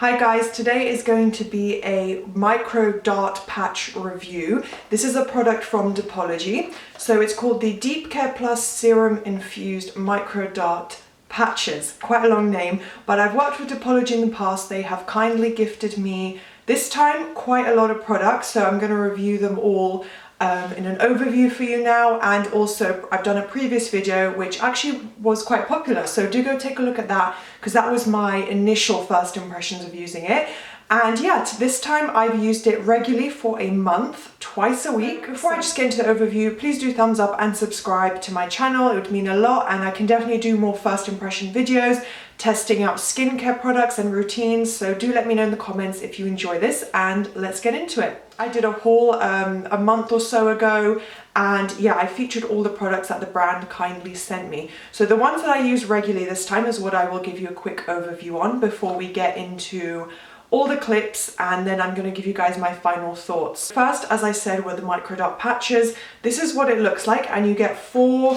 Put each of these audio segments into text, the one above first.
Hi guys, today is going to be a micro dart patch review. This is a product from Depology. So it's called the Deep Care Plus Serum Infused Micro Dart Patches. Quite a long name, but I've worked with Depology in the past. They have kindly gifted me this time quite a lot of products, so I'm going to review them all in an overview for you now, and also I've done a previous video which actually was quite popular, so do go take a look at that because that was my initial first impressions of using it. And yeah, this time I've used it regularly for a month, twice a week. Before I just get into the overview, please do thumbs up and subscribe to my channel. It would mean a lot, and I can definitely do more first impression videos testing out skincare products and routines, so do let me know in the comments if you enjoy this, and let's get into it. I did a haul a month or so ago, and yeah, I featured all the products that the brand kindly sent me. So the ones that I use regularly this time is what I will give you a quick overview on before we get into all the clips, and then I'm going to give you guys my final thoughts. First, as I said, were the micro dot patches. This is what it looks like, and you get four,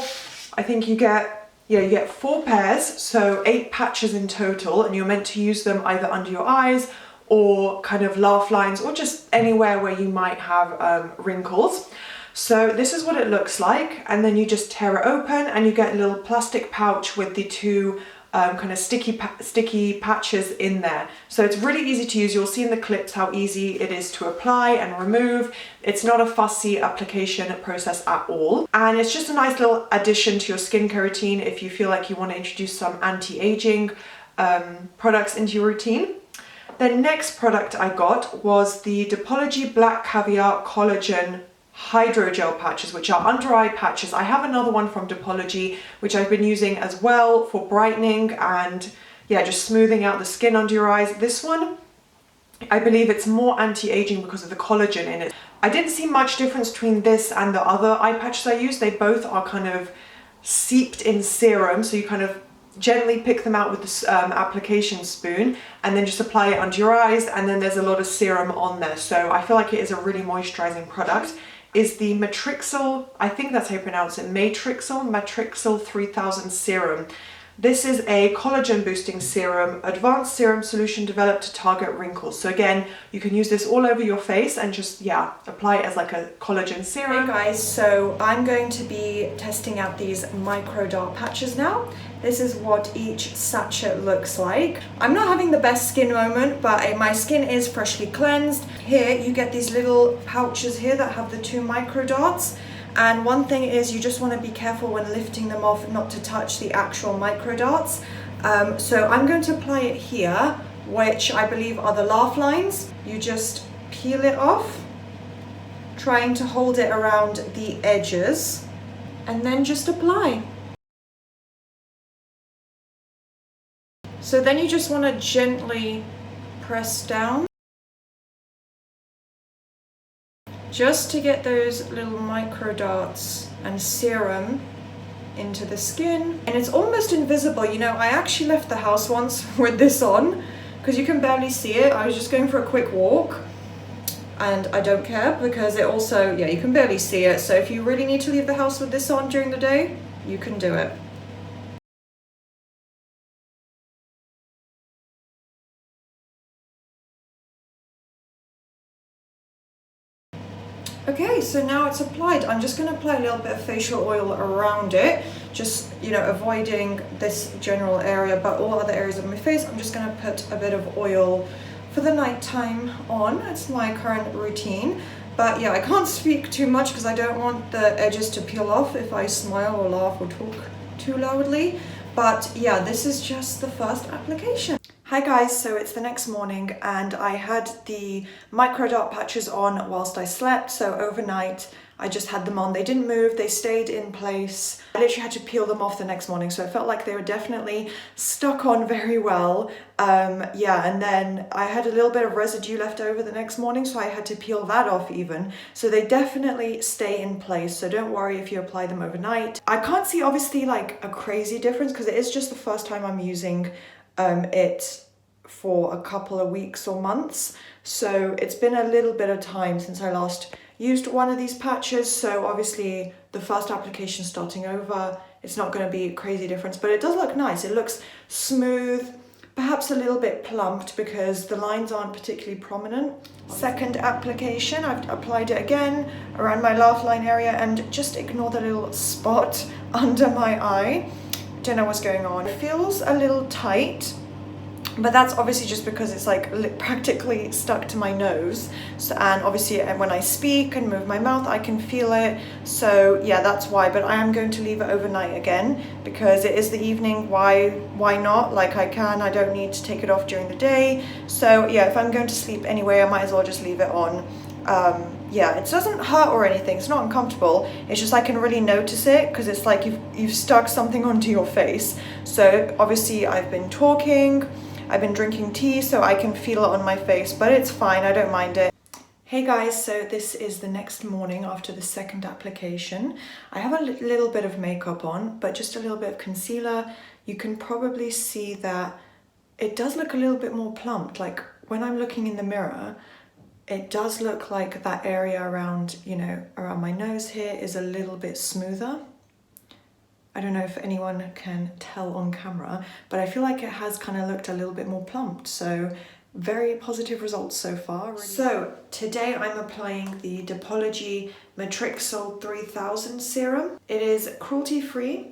I think you get four pairs, so 8 patches in total, and you're meant to use them either under your eyes or kind of laugh lines or just anywhere where you might have wrinkles. So this is what it looks like, and then you just tear it open and you get a little plastic pouch with the two kind of sticky patches in there. So it's really easy to use. You'll see in the clips how easy it is to apply and remove. It's not a fussy application process at all. And it's just a nice little addition to your skincare routine if you feel like you want to introduce some anti-aging products into your routine. The next product I got was the Depology Black Caviar Collagen hydrogel patches, which are under eye patches. I have another one from Depology which I've been using as well for brightening and yeah, just smoothing out the skin under your eyes. This one, I believe it's more anti-aging because of the collagen in it. I didn't see much difference between this and the other eye patches I use. They both are kind of seeped in serum, so you kind of gently pick them out with the application spoon and then just apply it under your eyes, and then there's a lot of serum on there, so I feel like it is a really moisturizing product. Is the Matrixyl, I think that's how you pronounce it, Matrixyl 3000 Serum. This is a collagen boosting serum, advanced serum solution developed to target wrinkles. So again, you can use this all over your face and just, yeah, apply it as like a collagen serum. Hey guys, so I'm going to be testing out these micro dart patches now. This is what each sachet looks like. I'm not having the best skin moment, but my skin is freshly cleansed. Here you get these little pouches here that have the 2 micro darts. And one thing is you just want to be careful when lifting them off not to touch the actual micro darts. So I'm going to apply it here, which I believe are the laugh lines. You just peel it off, trying to hold it around the edges, and then just apply. So then you just want to gently press down, just to get those little micro darts and serum into the skin. And it's almost invisible. You know, I actually left the house once with this on because you can barely see it. I was just going for a quick walk and I don't care because it also, yeah, you can barely see it. So if you really need to leave the house with this on during the day, you can do it. Okay, so now it's applied. I'm just going to apply a little bit of facial oil around it, just, you know, avoiding this general area, but all other areas of my face, I'm just going to put a bit of oil for the nighttime on. It's my current routine. But yeah, I can't speak too much because I don't want the edges to peel off if I smile or laugh or talk too loudly. But yeah, this is just the first application. Hi guys, so it's the next morning and I had the micro dot patches on whilst I slept, so overnight I just had them on. They didn't move, they stayed in place. I literally had to peel them off the next morning, so I felt like they were definitely stuck on very well. Yeah, and then I had a little bit of residue left over the next morning, so I had to peel that off even. So they definitely stay in place, so don't worry if you apply them overnight. I can't see obviously like a crazy difference because it is just the first time I'm using it for a couple of weeks or months, so it's been a little bit of time since I last used one of these patches, so obviously the first application starting over, it's not going to be a crazy difference, but it does look nice. It looks smooth, perhaps a little bit plumped because the lines aren't particularly prominent. Second application, I've applied it again around my laugh line area, and just ignore the little spot under my eye. Don't know what's going on. It feels a little tight, but that's obviously just because it's like practically stuck to my nose. So, and obviously when I speak and move my mouth, I can feel it. So yeah, that's why, but I am going to leave it overnight again because it is the evening. Why not? Like I don't need to take it off during the day. So yeah, if I'm going to sleep anyway, I might as well just leave it on. Yeah, it doesn't hurt or anything, it's not uncomfortable, it's just I can really notice it because it's like you've stuck something onto your face. So obviously I've been talking, I've been drinking tea, so I can feel it on my face, but it's fine, I don't mind it. Hey guys, so this is the next morning after the second application. I have a little bit of makeup on, but just a little bit of concealer. You can probably see that it does look a little bit more plumped. Like when I'm looking in the mirror, it does look like that area around, you know, around my nose here is a little bit smoother. I don't know if anyone can tell on camera, but I feel like it has kind of looked a little bit more plumped. So very positive results so far. Really. So today I'm applying the Depology Matrixyl 3000 serum. It is cruelty-free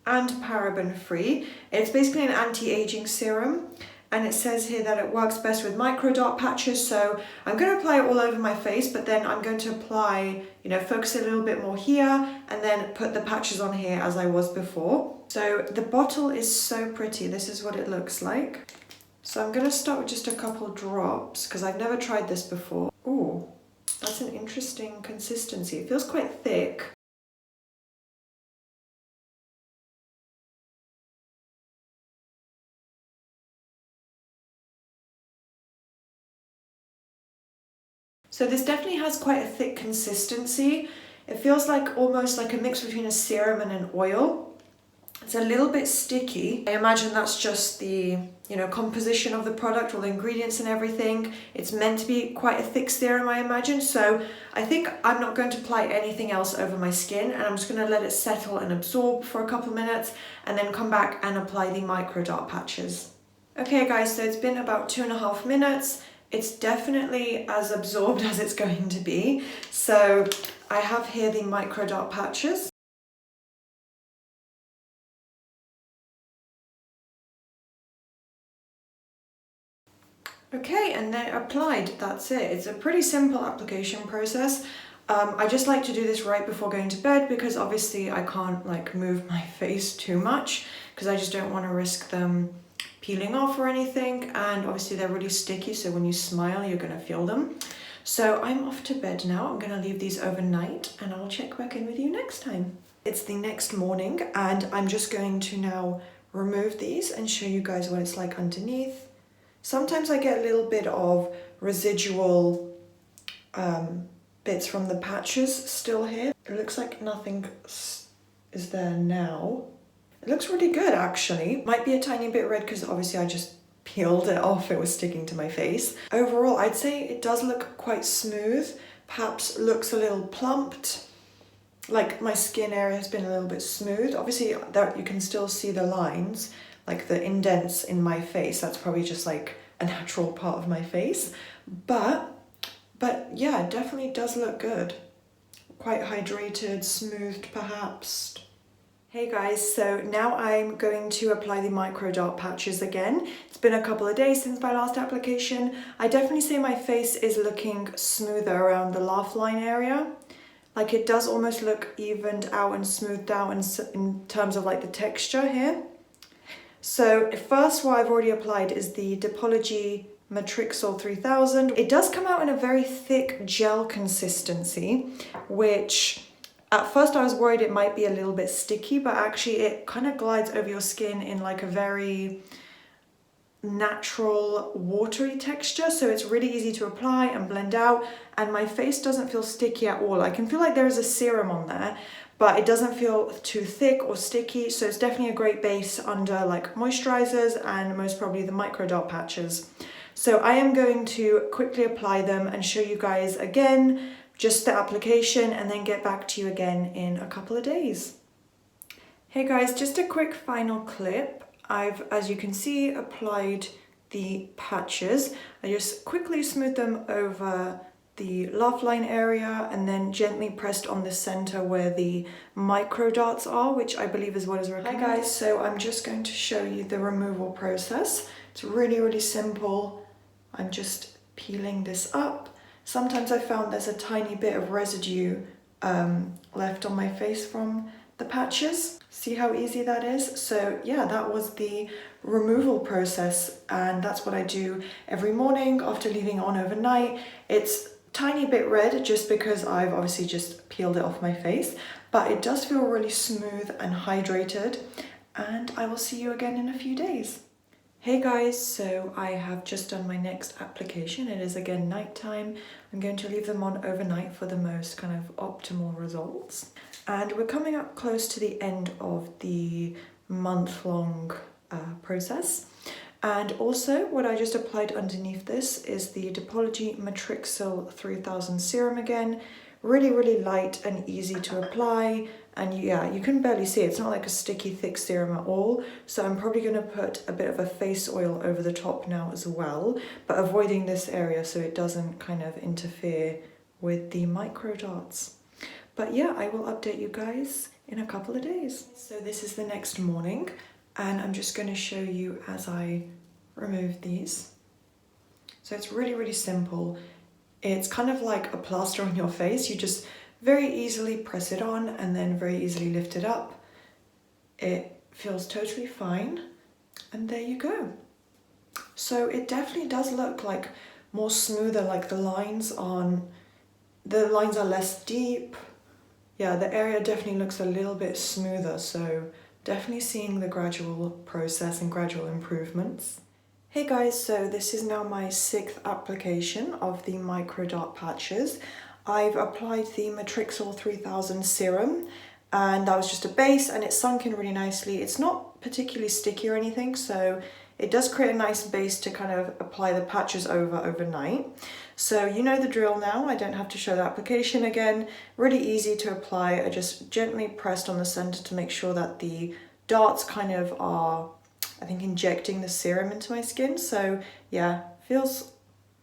and paraben-free. It's basically an anti-aging serum. And it says here that it works best with micro dot patches, so I'm going to apply it all over my face, but then I'm going to apply, you know, focus a little bit more here and then put the patches on here as I was before. So the bottle is so pretty. This is what it looks like. So I'm going to start with just a couple drops because I've never tried this before. Ooh, that's an interesting consistency. It feels quite thick. So this definitely has quite a thick consistency. It feels like almost like a mix between a serum and an oil. It's a little bit sticky. I imagine that's just the, you know, composition of the product, all the ingredients and everything. It's meant to be quite a thick serum, I imagine. So I think I'm not going to apply anything else over my skin, and I'm just going to let it settle and absorb for a couple minutes and then come back and apply the micro dot patches. Okay guys, so it's been about 2.5 minutes. It's definitely as absorbed as it's going to be. So I have here the micro dot patches. Okay, and they're applied, that's it. It's a pretty simple application process. I just like to do this right before going to bed because obviously I can't like move my face too much because I just don't want to risk them peeling off or anything, and obviously they're really sticky, so when you smile you're going to feel them. So I'm off to bed now. I'm going to leave these overnight and I'll check back in with you next time. It's the next morning and I'm just going to now remove these and show you guys what it's like underneath. Sometimes I get a little bit of residual bits from the patches still here. It looks like nothing is there now. It looks really good actually. Might be a tiny bit red because obviously I just peeled it off, it was sticking to my face. Overall, I'd say it does look quite smooth, perhaps looks a little plumped. Like my skin area has been a little bit smooth. Obviously there you can still see the lines, like the indents in my face. That's probably just like a natural part of my face. But yeah, it definitely does look good. Quite hydrated, smoothed perhaps. Hey guys, so now I'm going to apply the micro dot patches again. It's been a couple of days since my last application. I definitely say my face is looking smoother around the laugh line area. Like it does almost look evened out and smoothed out in terms of like the texture here. So first what I've already applied is the Depology Matrixyl 3000. It does come out in a very thick gel consistency, which at first I was worried it might be a little bit sticky, but actually it kind of glides over your skin in like a very natural watery texture, so it's really easy to apply and blend out, and my face doesn't feel sticky at all. I can feel like there is a serum on there, but it doesn't feel too thick or sticky, so it's definitely a great base under like moisturizers and most probably the micro dot patches. So I am going to quickly apply them and show you guys again just the application and then get back to you again in a couple of days. Hey guys, just a quick final clip. I've, as you can see, applied the patches. I just quickly smooth them over the laugh line area and then gently pressed on the center where the micro dots are, which I believe is what is recommended. Hi guys, so I'm just going to show you the removal process. It's really simple. I'm just peeling this up. Sometimes I found there's a tiny bit of residue left on my face from the patches. See how easy that is? So yeah, that was the removal process, and that's what I do every morning after leaving on overnight. It's tiny bit red just because I've obviously just peeled it off my face, but it does feel really smooth and hydrated, and I will see you again in a few days. Hey guys, so I have just done my next application. It is again nighttime. I'm going to leave them on overnight for the most kind of optimal results. And we're coming up close to the end of the month-long process. And also what I just applied underneath this is the Depology Matrixyl 3000 serum again. Really light and easy to apply. And yeah, you can barely see it. It's not like a sticky thick serum at all. So I'm probably going to put a bit of a face oil over the top now as well, but avoiding this area so it doesn't kind of interfere with the micro dots. But yeah, I will update you guys in a couple of days. So this is the next morning, and I'm just going to show you as I remove these. So it's really simple. It's kind of like a plaster on your face. You just very easily press it on and then very easily lift it up. It feels totally fine, and there you go. So it definitely does look like more smoother, like the lines are less deep. Yeah, the area definitely looks a little bit smoother, so definitely seeing the gradual process and gradual improvements. Hey guys, so this is now my 6th application of the micro dot patches. I've applied the Matrixyl 3000 serum, and that was just a base, and it sunk in really nicely. It's not particularly sticky or anything, so it does create a nice base to kind of apply the patches over overnight. So you know the drill now. I don't have to show the application again. Really easy to apply. I just gently pressed on the center to make sure that the darts kind of are, I think, injecting the serum into my skin. So yeah, feels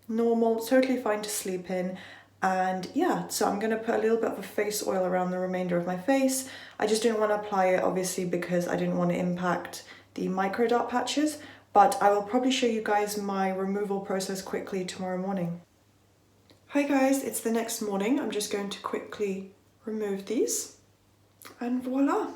normal, totally fine to sleep in. And yeah, so I'm going to put a little bit of a face oil around the remainder of my face. I just didn't want to apply it obviously because I didn't want to impact the micro dot patches, but I will probably show you guys my removal process quickly tomorrow morning. Hi guys, it's the next morning. I'm just going to quickly remove these, and voila.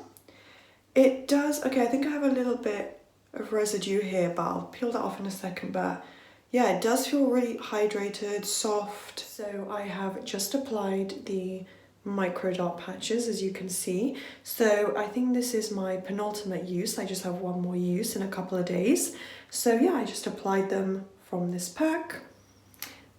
It does, okay, I think I have a little bit of residue here, but I'll peel that off in a second. But yeah, it does feel really hydrated, soft. So I have just applied the micro dot patches, as you can see. So I think this is my penultimate use. I just have one more use in a couple of days. So yeah, I just applied them from this pack.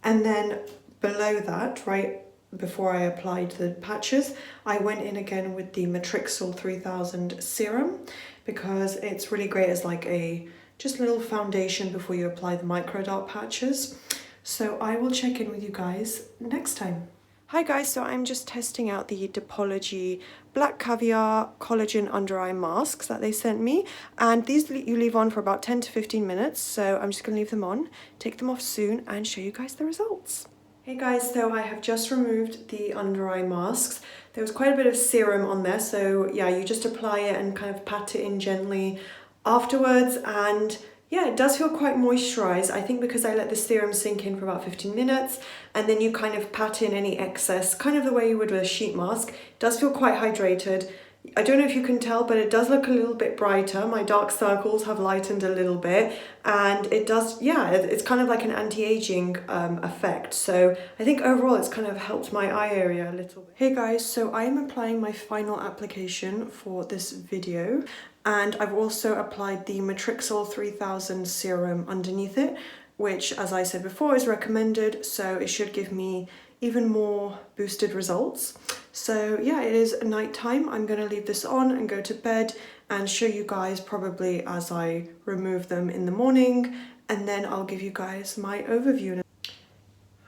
And then below that, right before I applied the patches, I went in again with the Matrixyl 3000 serum, because it's really great as like a just little foundation before you apply the micro dot patches. So I will check in with you guys next time. Hi guys, so I'm just testing out the Depology Black Caviar Collagen Under Eye Masks that they sent me. And these you leave on for about 10 to 15 minutes. So I'm just gonna leave them on, take them off soon, and show you guys the results. Hey guys, so I have just removed the under eye masks. There was quite a bit of serum on there, so yeah, you just apply it and kind of pat it in gently afterwards, and yeah, it does feel quite moisturized. I think because I let the serum sink in for about 15 minutes, and then you kind of pat in any excess, kind of the way you would with a sheet mask. It does feel quite hydrated. I don't know if you can tell, but it does look a little bit brighter. My dark circles have lightened a little bit, and it does, yeah, it's kind of like an anti-aging effect. So I think overall it's kind of helped my eye area a little bit. Hey guys, so I am applying my final application for this video, and I've also applied the Matrixyl 3000 serum underneath it, which, as I said before, is recommended, so it should give me even more boosted results. So yeah, it is nighttime. I'm going to leave this on and go to bed and show you guys probably as I remove them in the morning, and then I'll give you guys my overview.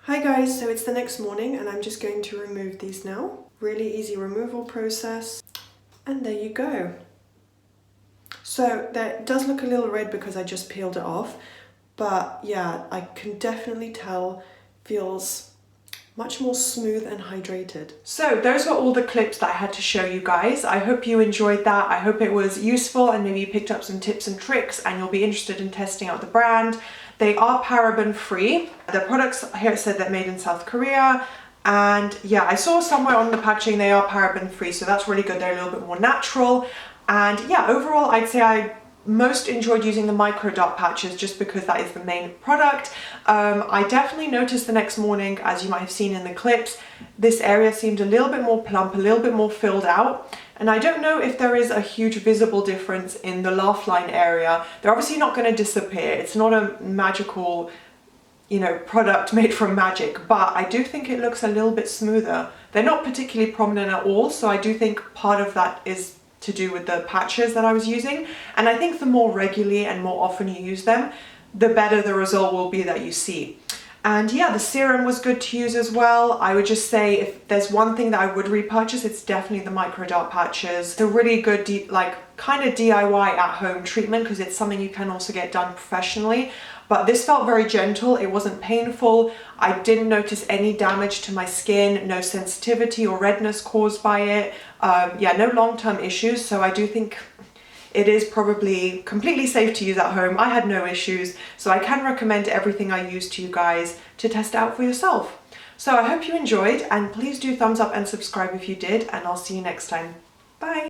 Hi guys, so it's the next morning and I'm just going to remove these now. Really easy removal process, and there you go. So that does look a little red because I just peeled it off, but yeah, I can definitely tell feels much more smooth and hydrated. So those were all the clips that I had to show you guys. I hope you enjoyed that. I hope it was useful and maybe you picked up some tips and tricks and you'll be interested in testing out the brand. They are paraben free. The products here said they're made in South Korea. And yeah, I saw somewhere on the packaging they are paraben free, so that's really good. They're a little bit more natural. And yeah, overall I'd say I most enjoyed using the micro dot patches just because that is the main product. I definitely noticed the next morning, as you might have seen in the clips, this area seemed a little bit more plump, a little bit more filled out. And I don't know if there is a huge visible difference in the laugh line area. They're obviously not going to disappear. It's not a magical, you know, product made from magic, but I do think it looks a little bit smoother. They're not particularly prominent at all, so I do think part of that is to do with the patches that I was using. And I think the more regularly and more often you use them, the better the result will be that you see. And yeah, the serum was good to use as well. I would just say if there's one thing that I would repurchase, it's definitely the micro dot patches. It's a really good, kind of DIY at home treatment because it's something you can also get done professionally. But this felt very gentle, it wasn't painful, I didn't notice any damage to my skin, no sensitivity or redness caused by it, yeah, no long-term issues, so I do think it is probably completely safe to use at home. I had no issues, so I can recommend everything I use to you guys to test out for yourself. So I hope you enjoyed, and please do thumbs up and subscribe if you did, and I'll see you next time. Bye!